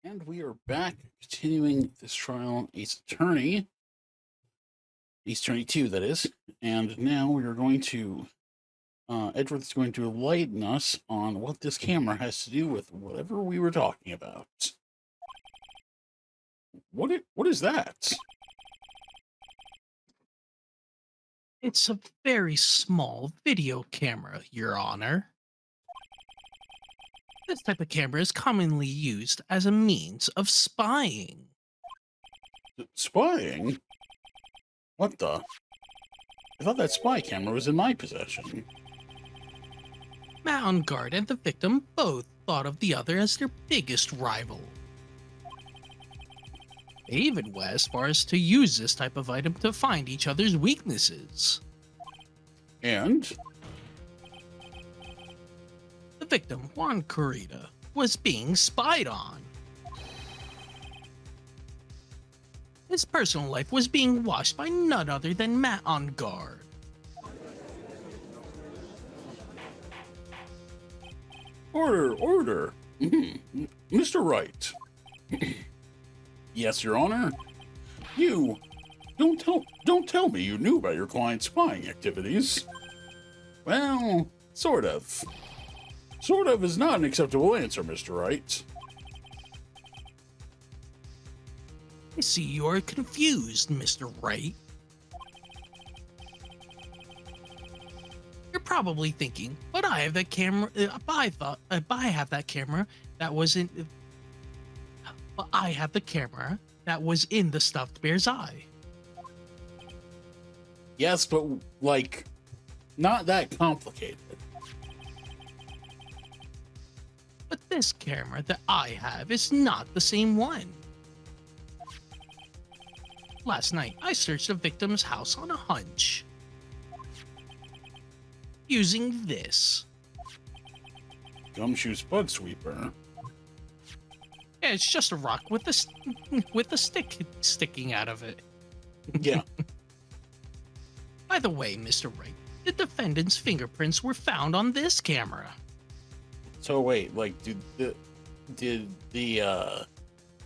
And we are back continuing this trial, Ace Attorney 2, that is. And now we are going to, Edward's going to enlighten us on what this camera has to do with whatever we were talking about. What is that? It's a very small video camera, Your Honor. This type of camera is commonly used as a means of spying. Spying? What the? I thought that spy camera was in my possession. Matt on guard and the victim both thought of the other as their biggest rival. They even went as far as to use this type of item to find each other's weaknesses. And? The victim, Juan Corrida, was being spied on. His personal life was being watched by none other than Matt on guard. Order. Mr. Wright. Yes, Your Honor. You don't tell me you knew about your client's spying activities. Well, sort of. Sort of is not an acceptable answer, Mr. Wright. I see you are confused, Mr. Wright. You're probably thinking, but I have that camera. I have that camera that wasn't. But I have the camera that was in the stuffed bear's eye. Yes, but, like, not that complicated. But this camera that I have is not the same one. Last night, I searched the victim's house on a hunch. Using this. Gumshoe's bug sweeper. Yeah, it's just a rock with a stick sticking out of it. Yeah. By the way, Mr. Wright, the defendant's fingerprints were found on this camera. So wait, like, does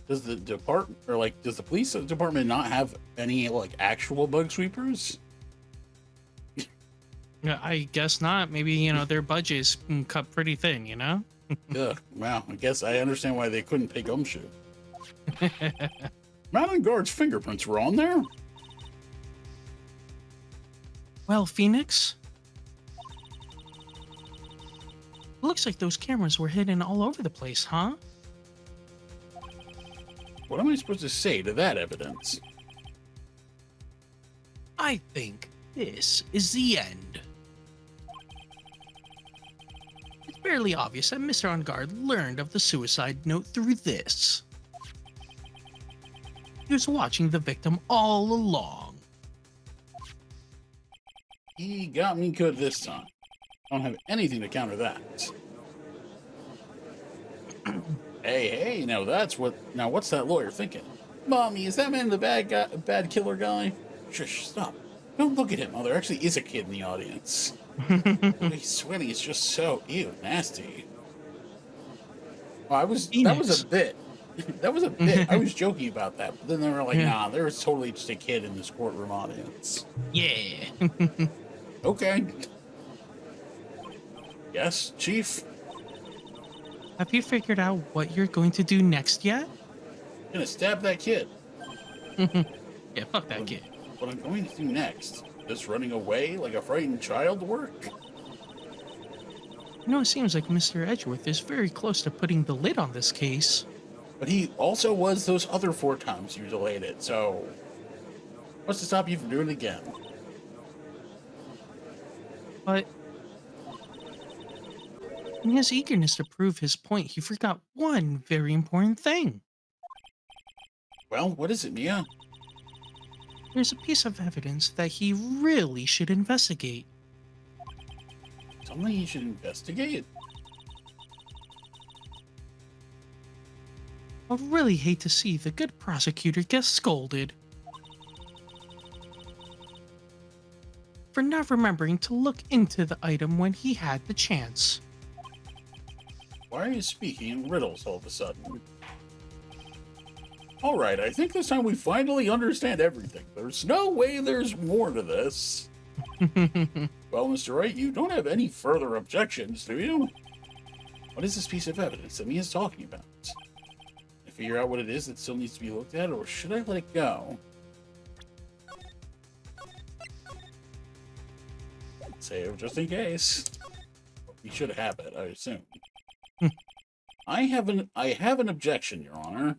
the department, or like, does the police department not have any, like, actual bug sweepers? Yeah, I guess not. Maybe, their budget is cut pretty thin, Ugh, wow, I guess I understand why they couldn't pay Gumshoe. Mountain Guard's fingerprints were on there? Well, Phoenix, looks like those cameras were hidden all over the place, huh? What am I supposed to say to that evidence? I think this is the end. It's barely obvious that Mr. On Guard learned of the suicide note through this. He was watching the victim all along. He got me good this time. I don't have anything to counter that. Hey, now what's that lawyer thinking? Mommy, is that man the bad killer guy? Shush, stop. Don't look at him. Oh, there actually is a kid in the audience. He's sweating. It's just so, nasty. Oh, that was a bit. That was a bit. I was joking about that, but then they were like, nah, there was totally just a kid in this courtroom audience. Yeah. Okay. Yes, Chief? Have you figured out what you're going to do next yet? I'm gonna stab that kid. Yeah, fuck that kid. What I'm going to do next? Just running away like a frightened child work? It seems like Mr. Edgeworth is very close to putting the lid on this case. But he also was those other 4 times you delayed it, so what's to stop you from doing it again? But in his eagerness to prove his point, he forgot one very important thing. Well, what is it, Mia? There's a piece of evidence that he really should investigate. Something he should investigate? I really hate to see the good prosecutor get scolded for not remembering to look into the item when he had the chance. Why are you speaking in riddles all of a sudden? All right, I think this time we finally understand everything. There's no way there's more to this. Well, Mr. Wright, you don't have any further objections, do you? What is this piece of evidence that Mia's talking about? I figure out what it is that still needs to be looked at, or should I let it go? Save just in case. We should have it, I assume. I have an objection, Your Honor.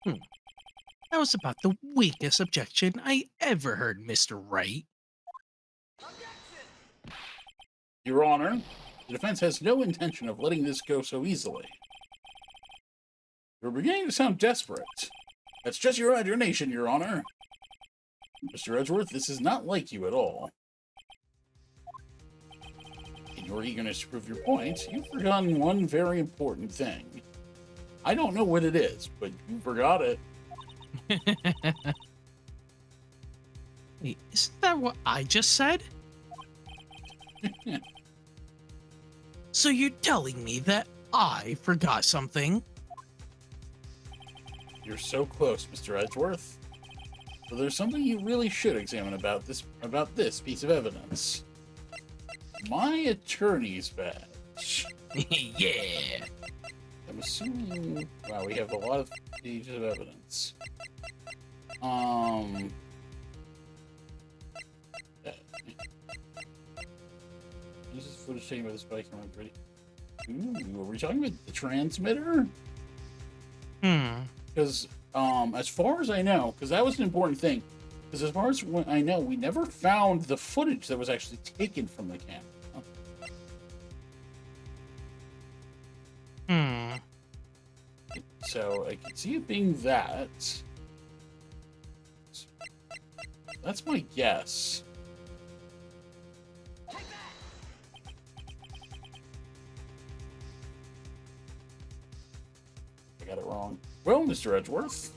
That was about the weakest objection I ever heard, Mr. Wright. Your Honor, the defense has no intention of letting this go so easily. You're beginning to sound desperate. That's just your imagination, Your Honor. Mr. Edgeworth, this is not like you at all. In your eagerness to prove your point, you've forgotten one very important thing. I don't know what it is, but you forgot it. Wait, isn't that what I just said? So you're telling me that I forgot something? You're so close, Mr. Edgeworth. So there's something you really should examine about this piece of evidence. My attorney's badge. Yeah. I'm assuming... Wow, we have a lot of pages of evidence. This is footage taken by this bike camera. Ready? Ooh, are we talking about the transmitter? Because, as far as I know, because that was an important thing, because as far as I know, we never found the footage that was actually taken from the camera. So I can see it being that. That's my guess. I got it wrong. Well, Mr. Edgeworth.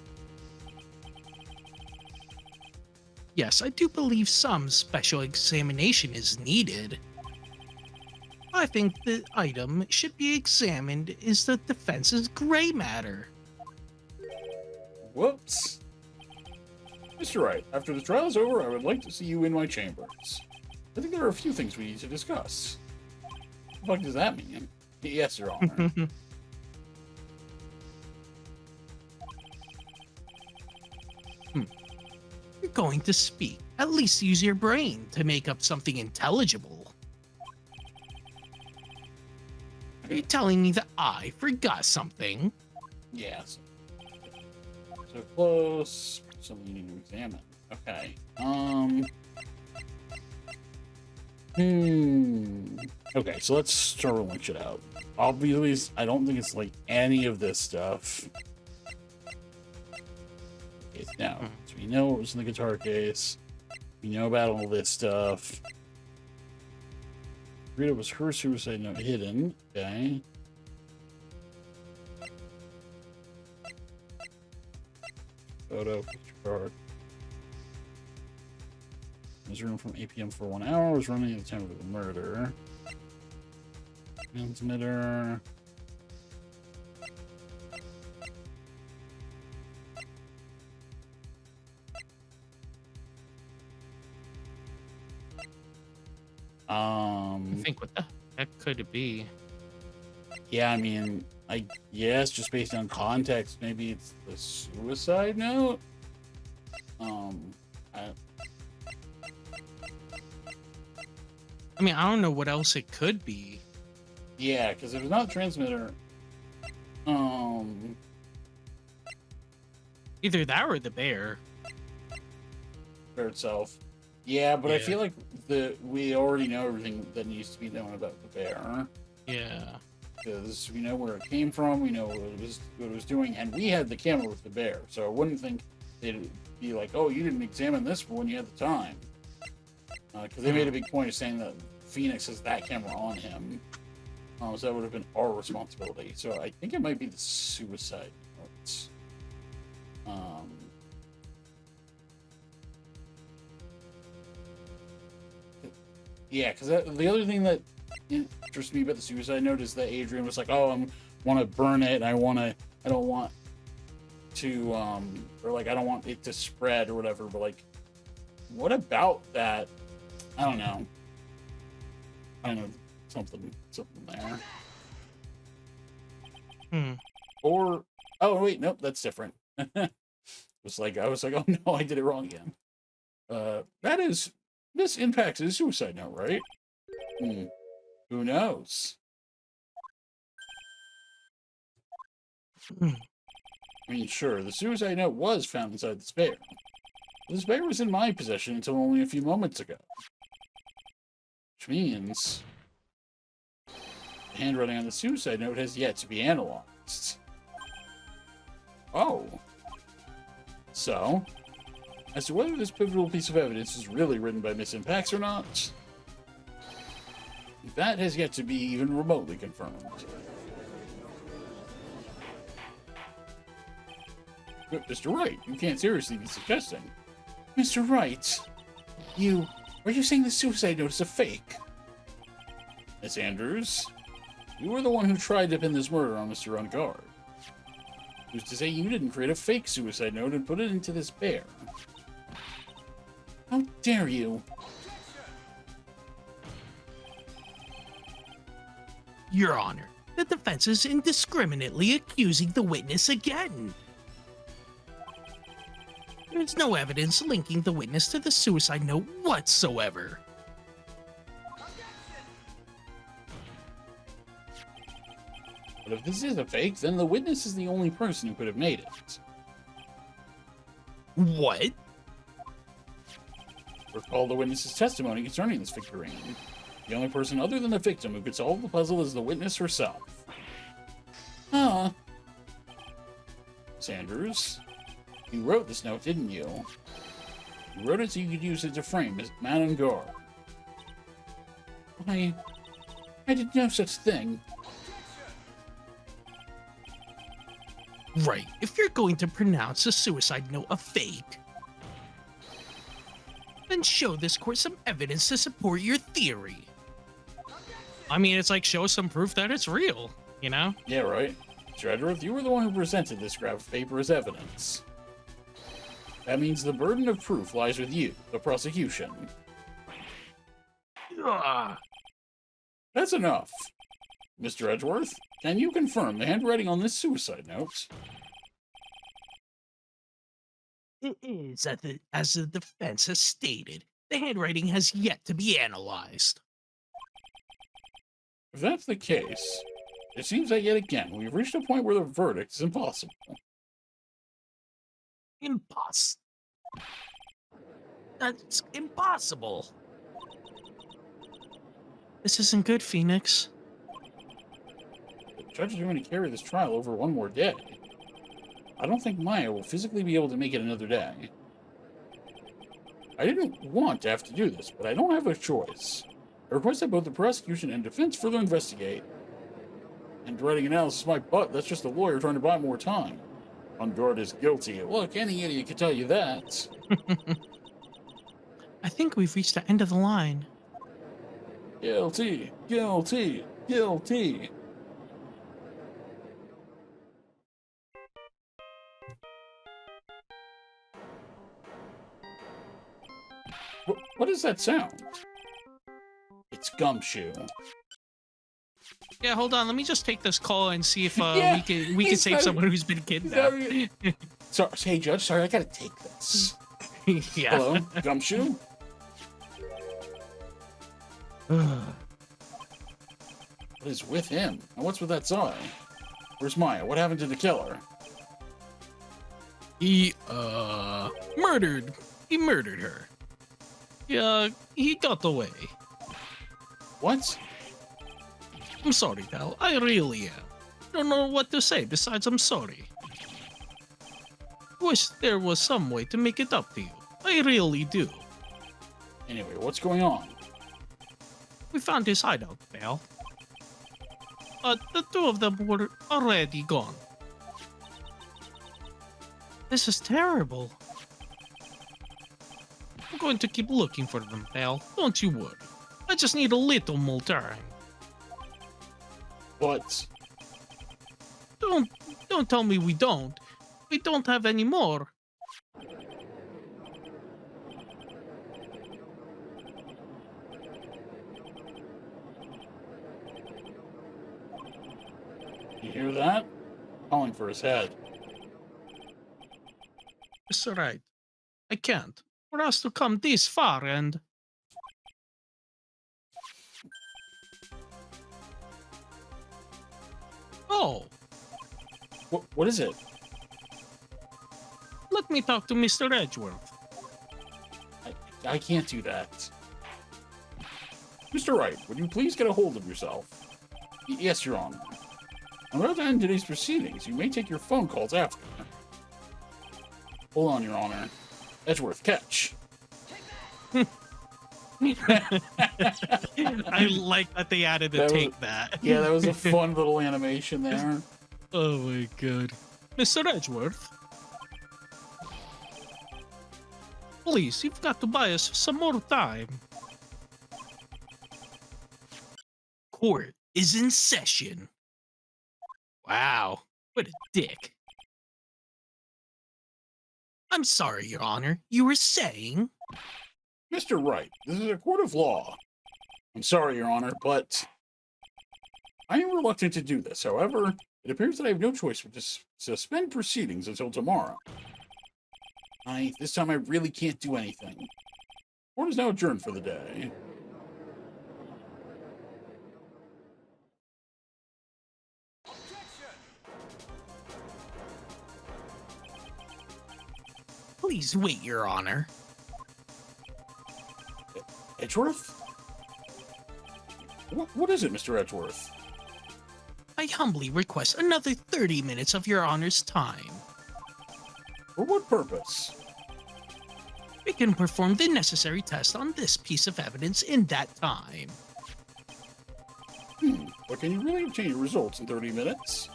Yes, I do believe some special examination is needed. I think the item should be examined is the defense's gray matter. Whoops. Mr. Wright, after the trial is over, I would like to see you in my chambers. I think there are a few things we need to discuss. What the fuck does that mean? Yes, Your Honor. You're going to speak. At least use your brain to make up something intelligible. Are you telling me that I forgot something? Yes. So close. Something you need to examine. Okay. Okay, so let's start rolling shit out. Obviously, I don't think it's like any of this stuff. Okay, now, so we know what was in the guitar case. We know about all this stuff. Rita was her suicide note hidden. Okay. Photo, picture card. Was room from 8 p.m. for 1 hour. Was running at the time of the murder. Transmitter. I think what the heck could it be? Yeah, I mean, I guess just based on context, maybe it's the suicide note. I mean, I don't know what else it could be. Yeah, because if it's not transmitter, Either that or the bear. for itself. Yeah, but I Yeah. feel like we already know everything that needs to be known about the bear. Yeah. Because we know where it came from, we know what it was doing, and we had the camera with the bear, so I wouldn't think they'd be like, "Oh, you didn't examine this when you had the time," because they made a big point of saying that Phoenix has that camera on him, so that would have been our responsibility. So I think it might be the suicide notes. Yeah, because the other thing that interests me about the suicide note is that Adrian was like, "Oh, I want to burn it. I don't want to, or like, I don't want it to spread or whatever." But like, what about that? I don't know. Something there. Or, oh wait, nope, that's different. I was like, oh no, I did it wrong again. This impacts his suicide note, right? Who knows? I mean, sure, the suicide note was found inside the spare. The spare was in my possession until only a few moments ago. Which means the handwriting on the suicide note has yet to be analyzed. Oh. So, as to whether this pivotal piece of evidence is really written by Miss Impacts or not, that has yet to be even remotely confirmed. But Mr. Wright, you can't seriously be suggesting. Mr. Wright, are you saying the suicide note is a fake? Miss Andrews, you were the one who tried to pin this murder on Mr. Ungard. Who's to say you didn't create a fake suicide note and put it into this bear? How dare you? Your Honor, the defense is indiscriminately accusing the witness again. There's no evidence linking the witness to the suicide note whatsoever. But if this is a fake, then the witness is the only person who could have made it. What? Recall the witness's testimony concerning this figurine. The only person other than the victim who could solve the puzzle is the witness herself. Huh. Sanders, you wrote this note, didn't you? You wrote it so you could use it to frame Miss Manangar. I did no such thing. Right, if you're going to pronounce a suicide note a fake, then show this court some evidence to support your theory. I mean, it's like, show some proof that it's real, you know? Yeah, right. Shredworth, you were the one who presented this scrap of paper as evidence. That means the burden of proof lies with you, the prosecution. Ugh. That's enough. Mr. Edgeworth, can you confirm the handwriting on this suicide note? It is, as the defense has stated, the handwriting has yet to be analyzed. If that's the case, it seems that yet again we've reached a point where the verdict is impossible. That's impossible. This isn't good, Phoenix. The judge is going to carry this trial over one more day. I don't think Maya will physically be able to make it another day. I didn't want to have to do this, but I don't have a choice. I request that both the prosecution and defense further investigate. And writing analysis is my butt, that's just a lawyer trying to buy more time. Ungard is guilty. Look, any idiot could tell you that. I think we've reached the end of the line. Guilty, guilty, guilty. What is that sound? It's Gumshoe. Yeah, hold on. Let me just take this call and see if Yeah, we can save someone who's been kidnapped. Sorry, hey Judge, sorry, I gotta take this. Yeah. Hello, Gumshoe? What is with him? And what's with that sign? Where's Maya? What happened to the killer? He murdered her. Yeah, he got away. What? I'm sorry, pal. I really am. Don't know what to say besides I'm sorry. Wish there was some way to make it up to you. I really do. Anyway, what's going on? We found his hideout, pal. The two of them were already gone. This is terrible. I'm going to keep looking for them, pal. Don't you worry. I just need a little more time. But Don't don't tell me we don't. We don't have any more. you hear that? Calling for his head. It's alright. I can't. For us to come this far and oh, What is it? let me talk to Mr. Edgeworth. I can't do that. Mr. Wright, would you please get a hold of yourself? Yes, Your Honor. I'm about to end today's proceedings. You may take your phone calls after. Hold on, Your Honor. Edgeworth, catch. I like that they added a That was- take that. Yeah, that was a fun little animation there. Oh my god. Mr. Edgeworth? Please, you've got to buy us some more time. Court is in session. Wow, what a dick. I'm sorry, Your Honor. You were saying? Mr. Wright, this is a court of law. I'm sorry, Your Honor, but I am reluctant to do this. However, it appears that I have no choice but to suspend proceedings until tomorrow. This time I really can't do anything. Court is now adjourned for the day. Please wait, Your Honor. Edgeworth? What is it, Mr. Edgeworth? I humbly request another 30 minutes of Your Honor's time. For what purpose? We can perform the necessary test on this piece of evidence in that time. But can you really obtain your results in 30 minutes?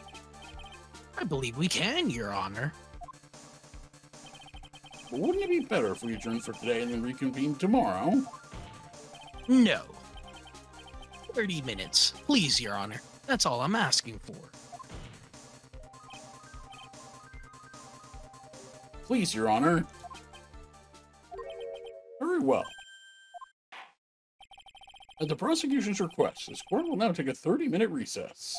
I believe we can, Your Honor. But wouldn't it be better if we adjourned for today and then reconvene tomorrow? No. 30 minutes. Please, Your Honor. That's all I'm asking for. Please, Your Honor. Very well. At the prosecution's request, this court will now take a 30-minute recess.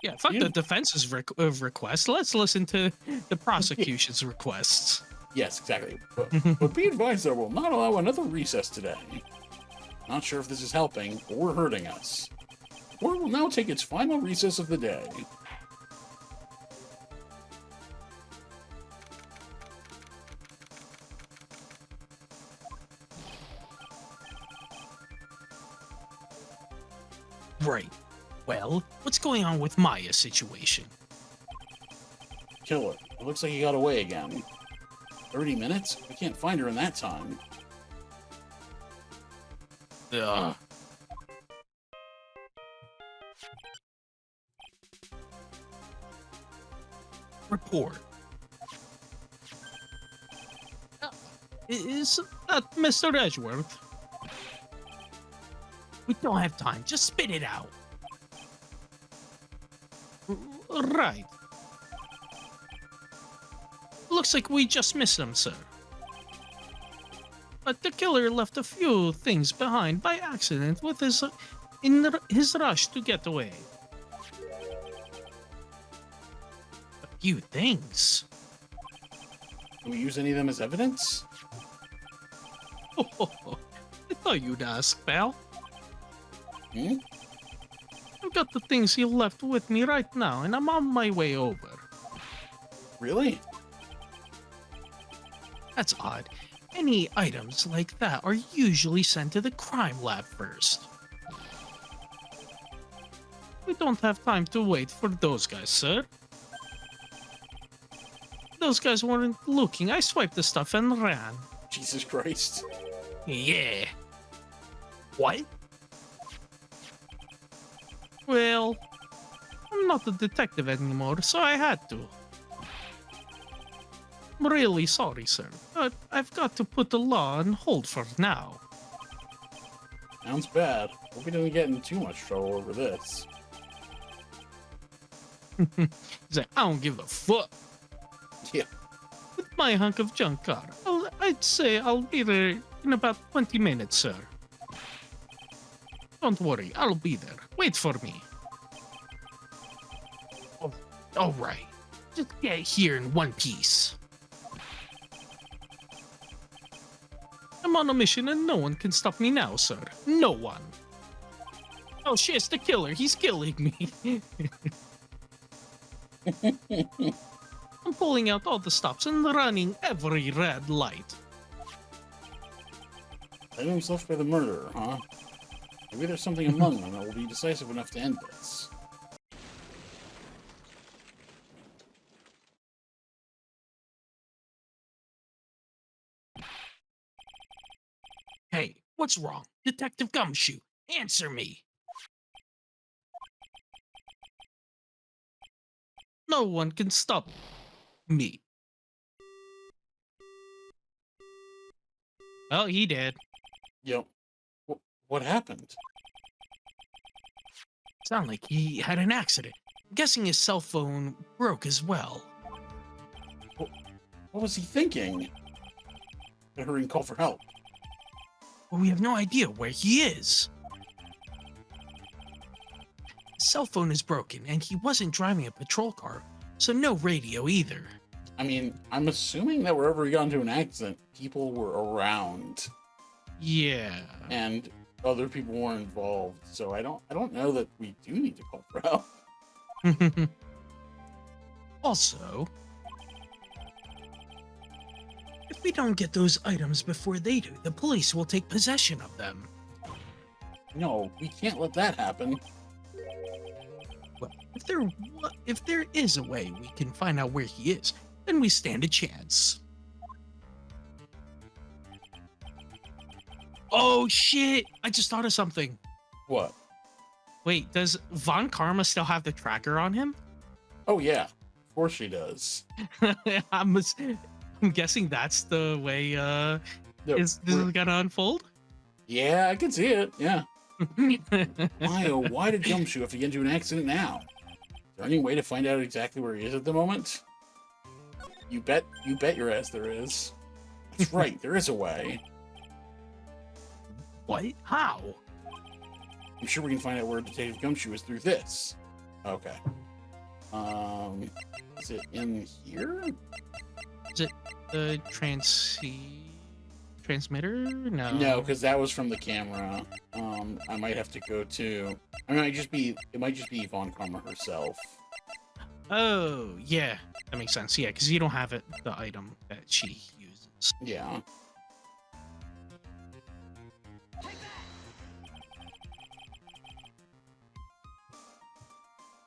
Yeah, fuck the defense's request. Let's listen to the prosecution's requests. Yes, exactly. But be advised that I will not allow another recess today. Not sure if this is helping or hurting us. The court will now take its final recess of the day. Right. Well, what's going on with Maya's situation? Killer. It looks like he got away again. 30 minutes? I can't find her in that time. Ugh. Report. Is that Mr. Edgeworth? We don't have time. Just spit it out. Right. Looks like we just missed him, sir. But the killer left a few things behind by accident with his rush to get away. A few things. Can we use any of them as evidence? I thought you'd ask, pal. Hmm? I've got the things he left with me right now, and I'm on my way over. Really? That's odd. Any items like that are usually sent to the crime lab first. We don't have time to wait for those guys, sir. Those guys weren't looking. I swiped the stuff and ran. Jesus Christ. Yeah. What? Well, I'm not a detective anymore, so I had to. I'm really sorry, sir, but I've got to put the law on hold for now. Sounds bad. Hope we didn't get in too much trouble over this. He's like, I don't give a fuck. Yeah. With my hunk of junk car, I'd say I'll be there in about 20 minutes, sir. Don't worry, I'll be there. Wait for me. Oh, all right. Just get here in one piece. I'm on a mission and no one can stop me now, sir. No one. Oh shit, it's the killer. He's killing me. I'm pulling out all the stops and running every red light. Blame himself for the murderer, huh? Maybe there's something among them that will be decisive enough to end this. Hey, what's wrong? Detective Gumshoe, answer me. No one can stop me. Well, he did. Yo, what happened? Sound like he had an accident. I'm guessing his cell phone broke as well. What was he thinking? I hurry and call for help. But we have no idea where he is. His cell phone is broken, and he wasn't driving a patrol car, so no radio either. I mean, I'm assuming that wherever he got into an accident, people were around Yeah. and other people were involved. So I don't know that we do need to call for help. Also, if we don't get those items before they do, the police will take possession of them. No, we can't let that happen. Well, if there is a way we can find out where he is, then we stand a chance. Oh shit! I just thought of something. What? Wait, does Von Karma still have the tracker on him? Oh yeah, of course she does. I'm guessing that's the way No, this is gonna unfold. yeah, I can see it. Yeah. Why did Gumshoe have to get into an accident now? Is there any way to find out exactly where he is at the moment? You bet your ass there is. That's right, there is a way. What? How? I'm sure we can find out where Detective Gumshoe is through this. Okay. Is it in here? Is it the transmitter? No. No, because that was from the camera. I might have to go to. It might just be Yvonne Karma herself. Oh, yeah. That makes sense. Yeah, because you don't have it, the item that she uses. Yeah.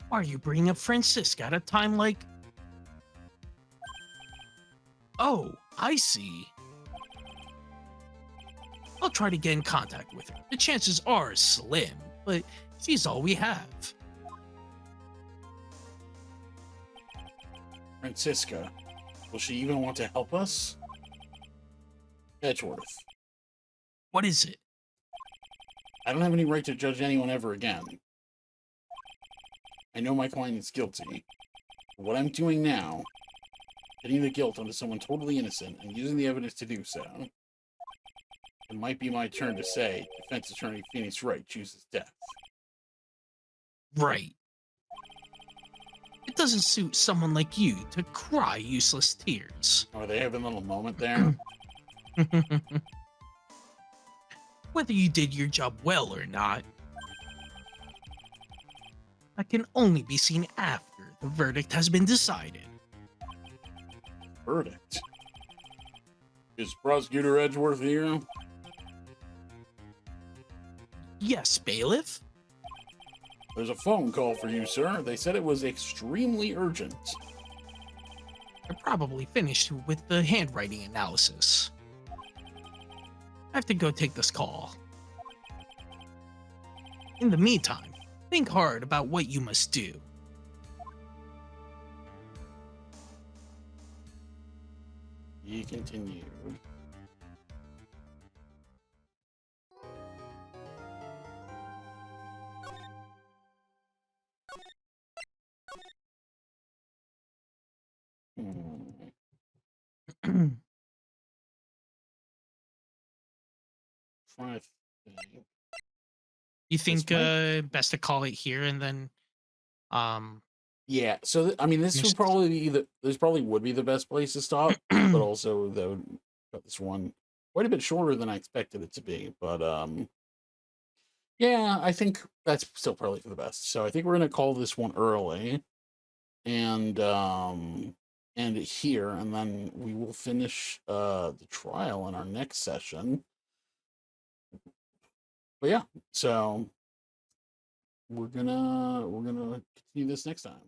Why are you bringing up Francisca at a time like... Oh, I see. I'll try to get in contact with her. The chances are slim, but she's all we have. Francisca. Will she even want to help us? Edgeworth. What is it? I don't have any right to judge anyone ever again. I know my client is guilty. But what I'm doing now, putting the guilt onto someone totally innocent and using the evidence to do so, it might be my turn to say, defense attorney Phoenix Wright chooses death. Right. It doesn't suit someone like you to cry useless tears. Are they having a little moment there? Whether you did your job well or not, that can only be seen after the verdict has been decided. Verdict? Is Prosecutor Edgeworth here? Yes, bailiff? There's a phone call for you, sir. They said it was extremely urgent. They're probably finished with the handwriting analysis. I have to go take this call. In the meantime, think hard about what you must do. He continued. Trying to think. You This think might. best to call it here and then um Yeah. So I mean, this would finish probably be the. This probably would be the best place to stop, but also though, got this one quite a bit shorter than I expected it to be. But yeah, I think that's still probably for the best. So I think we're gonna call this one early and end it here, and then we will finish the trial in our next session. But yeah, so we're gonna continue this next time.